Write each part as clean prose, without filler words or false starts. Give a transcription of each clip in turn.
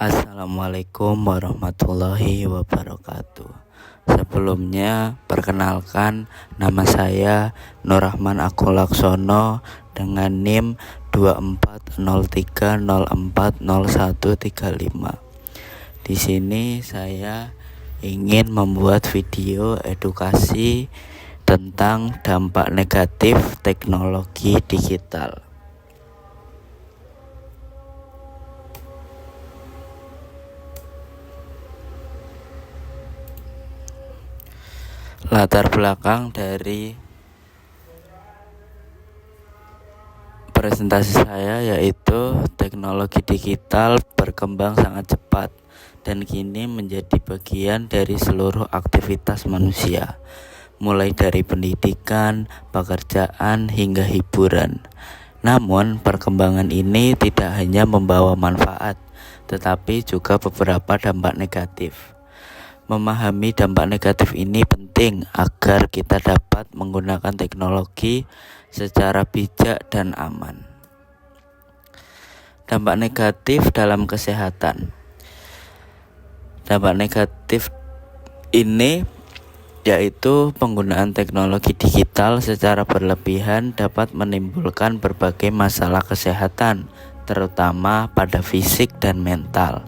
Assalamualaikum warahmatullahi wabarakatuh. Sebelumnya, perkenalkan nama saya Nur Rahman Laksono dengan NIM 2403040135. Di sini saya ingin membuat video edukasi tentang dampak negatif teknologi digital. Latar belakang dari presentasi saya yaitu teknologi digital berkembang sangat cepat dan kini menjadi bagian dari seluruh aktivitas manusia, mulai dari pendidikan, pekerjaan, hingga hiburan. Namun, perkembangan ini tidak hanya membawa manfaat, tetapi juga beberapa dampak negatif. Memahami dampak negatif ini penting agar kita dapat menggunakan teknologi secara bijak dan aman. Dampak negatif dalam kesehatan. Dampak negatif ini yaitu penggunaan teknologi digital secara berlebihan dapat menimbulkan berbagai masalah kesehatan, terutama pada fisik dan mental.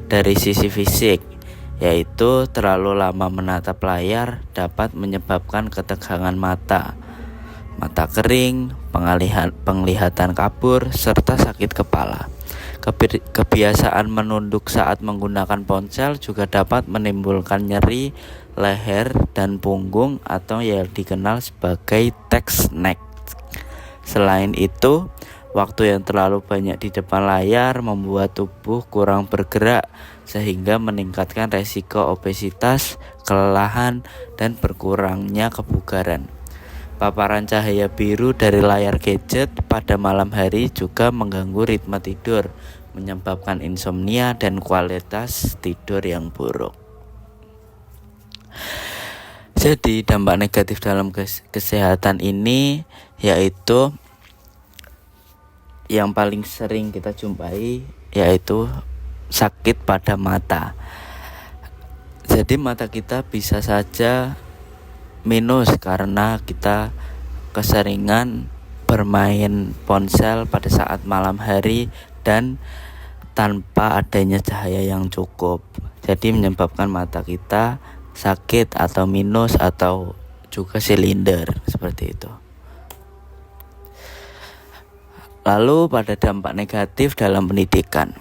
Dari sisi fisik, yaitu terlalu lama menatap layar dapat menyebabkan ketegangan mata kering, penglihatan kabur, serta sakit kepala. Kebiasaan menunduk saat menggunakan ponsel juga dapat menimbulkan nyeri leher dan punggung atau yang dikenal sebagai text neck. Selain itu, waktu yang terlalu banyak di depan layar membuat tubuh kurang bergerak sehingga meningkatkan resiko obesitas, kelelahan, dan berkurangnya kebugaran. Paparan cahaya biru dari layar gadget pada malam hari juga mengganggu ritme tidur, menyebabkan insomnia dan kualitas tidur yang buruk. Jadi dampak negatif dalam kesehatan ini yaitu yang paling sering kita jumpai yaitu sakit pada mata. Jadi mata kita bisa saja minus karena kita keseringan bermain ponsel pada saat malam hari dan tanpa adanya cahaya yang cukup. Jadi menyebabkan mata kita sakit atau minus atau juga silinder seperti itu. Lalu pada dampak negatif dalam pendidikan.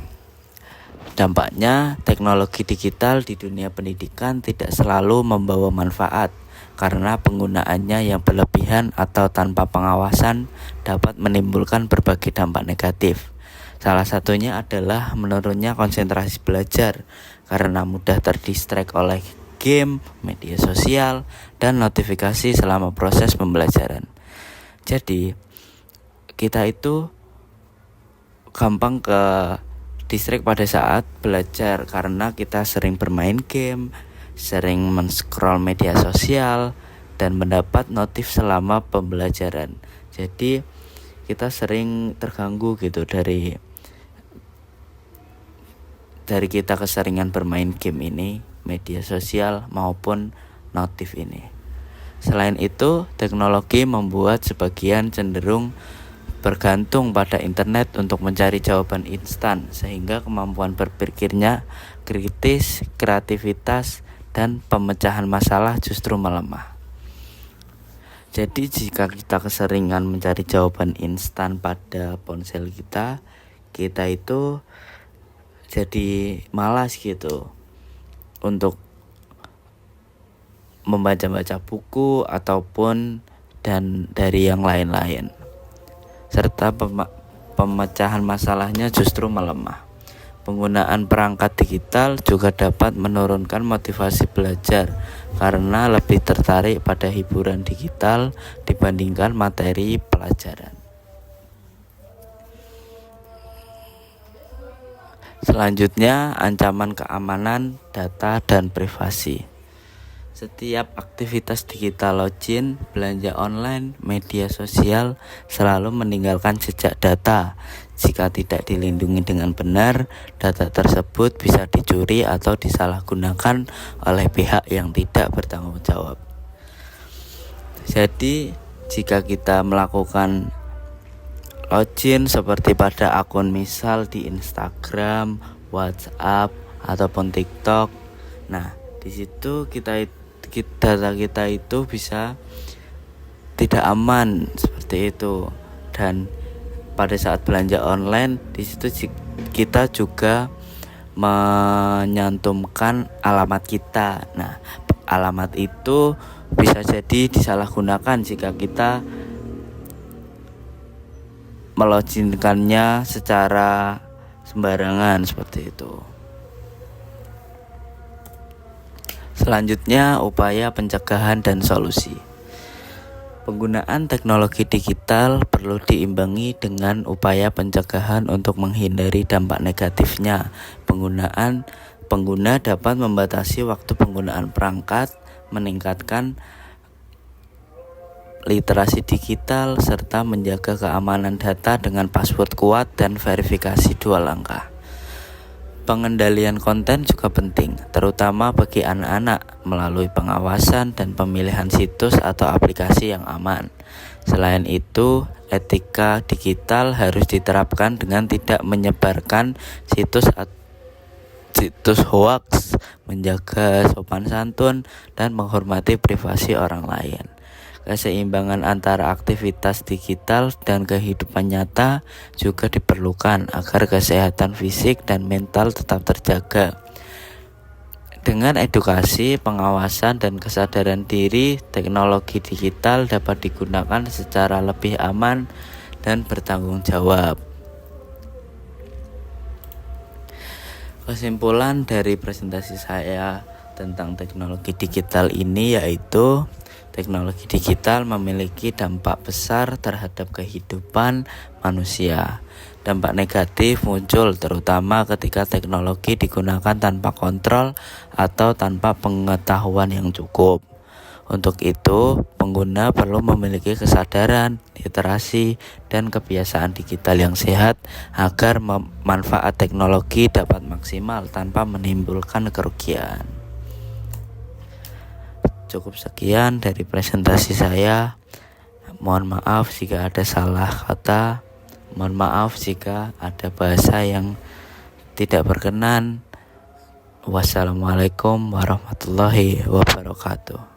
Dampaknya, teknologi digital di dunia pendidikan tidak selalu membawa manfaat karena penggunaannya yang berlebihan atau tanpa pengawasan dapat menimbulkan berbagai dampak negatif. Salah satunya adalah menurunnya konsentrasi belajar karena mudah terdistract oleh game, media sosial, dan notifikasi selama proses pembelajaran. Jadi, kita itu gampang ke distract pada saat belajar karena kita sering bermain game, sering men-scroll media sosial, dan mendapat notif selama pembelajaran. Jadi kita sering terganggu gitu dari kita keseringan bermain game ini, media sosial maupun notif ini. Selain itu, teknologi membuat sebagian cenderung bergantung pada internet untuk mencari jawaban instan sehingga kemampuan berpikirnya kritis, kreativitas, dan pemecahan masalah justru melemah. Jadi jika kita keseringan mencari jawaban instan pada ponsel kita itu jadi malas gitu untuk membaca buku ataupun dan dari yang lain-lain. Serta pemecahan masalahnya justru melemah. Penggunaan perangkat digital juga dapat menurunkan motivasi belajar karena lebih tertarik pada hiburan digital dibandingkan materi pelajaran. Selanjutnya, ancaman keamanan data dan privasi. Setiap aktivitas digital login, belanja online, media sosial selalu meninggalkan jejak data. Jika tidak dilindungi dengan benar, data tersebut bisa dicuri atau disalahgunakan oleh pihak yang tidak bertanggung jawab. Jadi, jika kita melakukan login seperti pada akun misal di Instagram, WhatsApp, ataupun TikTok, nah di situ data kita itu bisa tidak aman seperti itu. Dan pada saat belanja online di situ kita juga menyantumkan alamat kita. Nah, alamat itu bisa jadi disalahgunakan jika kita meloginkannya secara sembarangan seperti itu. Selanjutnya, upaya pencegahan dan solusi. Penggunaan teknologi digital perlu diimbangi dengan upaya pencegahan untuk menghindari dampak negatifnya. Pengguna dapat membatasi waktu penggunaan perangkat, meningkatkan literasi digital, serta menjaga keamanan data dengan password kuat dan verifikasi 2 langkah. Pengendalian konten juga penting, terutama bagi anak-anak, melalui pengawasan dan pemilihan situs atau aplikasi yang aman. Selain itu, etika digital harus diterapkan dengan tidak menyebarkan situs hoaks, menjaga sopan santun, dan menghormati privasi orang lain. Keseimbangan antara aktivitas digital dan kehidupan nyata juga diperlukan agar kesehatan fisik dan mental tetap terjaga. Dengan edukasi, pengawasan, dan kesadaran diri, teknologi digital dapat digunakan secara lebih aman dan bertanggung jawab. Kesimpulan dari presentasi saya tentang teknologi digital ini yaitu teknologi digital memiliki dampak besar terhadap kehidupan manusia. Dampak negatif muncul terutama ketika teknologi digunakan tanpa kontrol atau tanpa pengetahuan yang cukup. Untuk itu, pengguna perlu memiliki kesadaran, literasi, dan kebiasaan digital yang sehat agar manfaat teknologi dapat maksimal tanpa menimbulkan kerugian. Cukup sekian dari presentasi saya. Mohon maaf jika ada salah kata. Mohon maaf jika ada bahasa yang tidak berkenan. Wassalamualaikum warahmatullahi wabarakatuh.